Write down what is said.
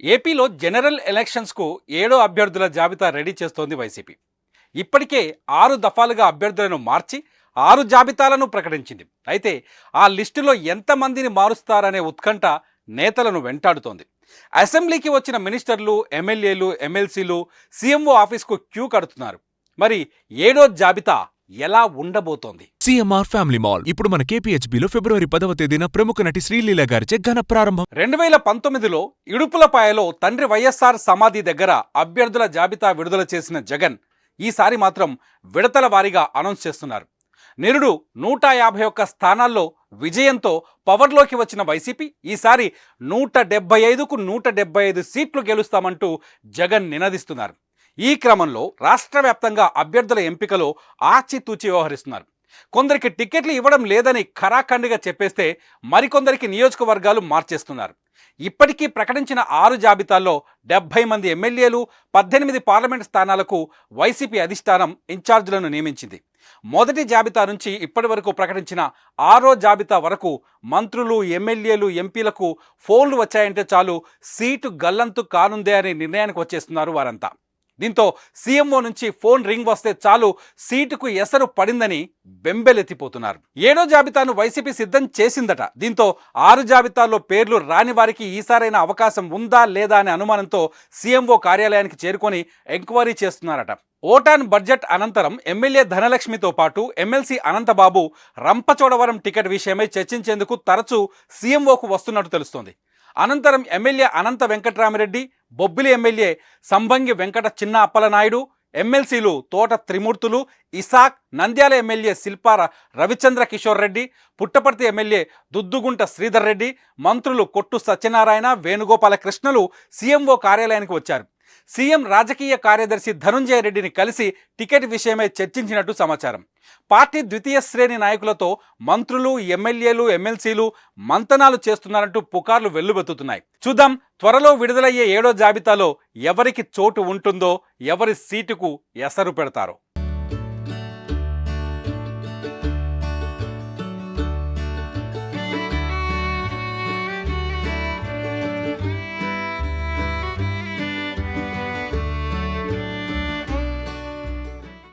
ఏపీలో జనరల్ ఎలక్షన్స్కు 7 అభ్యర్థుల జాబితా రెడీ చేస్తోంది వైసీపీ. ఇప్పటికే 6 దఫాలుగా అభ్యర్థులను మార్చి 6 జాబితాలను ప్రకటించింది. అయితే ఆ లిస్టులో ఎంతమందిని మారుస్తారనే ఉత్కంఠ నేతలను వెంటాడుతోంది. అసెంబ్లీకి వచ్చిన మినిస్టర్లు, ఎమ్మెల్యేలు, ఎమ్మెల్సీలు సీఎంఓ ఆఫీస్కు క్యూ కడుతున్నారు. మరి 7వ జాబితా ఎలా ఉండబోతోంది? సిఎంఆర్ ఫ్యామిలీ మాల్ ఇప్పుడు మన కేపీహెచ్బీలో ఫిబ్రవరి 10వ తేదీన ప్రముఖ నటి శ్రీలీల గారిచే ఘన ప్రారంభం. 2019లో ఇడుపులపాయలో తండ్రి వైఎస్ఆర్ సమాధి దగ్గర అభ్యర్థుల జాబితా విడుదల చేసిన జగన్ ఈసారి మాత్రం విడతల వారీగా అనౌన్స్ చేస్తున్నారు. నిరుడు 151 స్థానాల్లో విజయంతో పవర్లోకి వచ్చిన వైసీపీ ఈసారి 175కు 175 సీట్లు గెలుస్తామంటూ జగన్ నినదిస్తున్నారు. ఈ క్రమంలో రాష్ట్ర వ్యాప్తంగా అభ్యర్థుల ఎంపికలో ఆచితూచి వ్యవహరిస్తున్నారు. కొందరికి టికెట్లు ఇవ్వడం లేదని ఖరాఖండిగా చెప్పేస్తే మరికొందరికి నియోజకవర్గాలు మార్చేస్తున్నారు. ఇప్పటికీ ప్రకటించిన 6 జాబితాల్లో 70 మంది ఎమ్మెల్యేలు, 18 పార్లమెంట్ స్థానాలకు వైసీపీ అధిష్టానం ఇన్ఛార్జీలను నియమించింది. మొదటి జాబితా నుంచి ఇప్పటి వరకు ప్రకటించిన 6వ జాబితా వరకు మంత్రులు, ఎమ్మెల్యేలు, ఎంపీలకు ఫోన్లు వచ్చాయంటే చాలు సీటు గల్లంతు కానుందే అనే నిర్ణయానికి వచ్చేస్తున్నారు వారంతా. దీంతో సీఎంఓ నుంచి ఫోన్ రింగ్ వస్తే చాలు సీటుకు ఎసరు పడిందని బెంబెలెత్తిపోతున్నారు. 7వ జాబితాను వైసీపీ సిద్ధం చేసిందట. దీంతో 6 జాబితాల్లో పేర్లు రాని వారికి ఈసారైన అవకాశం ఉందా లేదా అనే అనుమానంతో సీఎంఓ కార్యాలయానికి చేరుకొని ఎంక్వైరీ చేస్తున్నారట. ఓటాన్ బడ్జెట్ అనంతరం ఎమ్మెల్యే ధనలక్ష్మితో పాటు ఎమ్మెల్సీ అనంతబాబు రంపచోడవరం టికెట్ విషయమై చర్చించేందుకు తరచూ సీఎంఓకు వస్తున్నట్టు తెలుస్తోంది. అనంతరం ఎమ్మెల్యే అనంత వెంకట్రామిరెడ్డి, బొబ్బిలి ఎమ్మెల్యే సంబంగి వెంకట చిన్న అప్పలనాయుడు, ఎమ్మెల్సీలు తోట త్రిమూర్తులు, ఇసాక్, నంద్యాల ఎమ్మెల్యే శిల్పా రవిచంద్ర కిషోర్ రెడ్డి, పుట్టపర్తి ఎమ్మెల్యే దుద్దుగుంట శ్రీధర్ రెడ్డి, మంత్రులు కొట్టు సత్యనారాయణ, వేణుగోపాల కృష్ణలు సీఎంఓ కార్యాలయానికి వచ్చారు. సీఎం రాజకీయ కార్యదర్శి ధనుంజయ రెడ్డిని కలిసి టికెట్ విషయమై చర్చించినట్టు సమాచారం. పార్టీ ద్వితీయ శ్రేణి నాయకులతో మంత్రులు, ఎమ్మెల్యేలు, ఎమ్మెల్సీలు మంతనాలు చేస్తున్నారంటూ పుకార్లు వెల్లువెత్తుతున్నాయి. చూద్దాం త్వరలో విడుదలయ్యే 7వ జాబితాలో ఎవరికి చోటు ఉంటుందో, ఎవరి సీటుకు ఎసరు పెడతారో.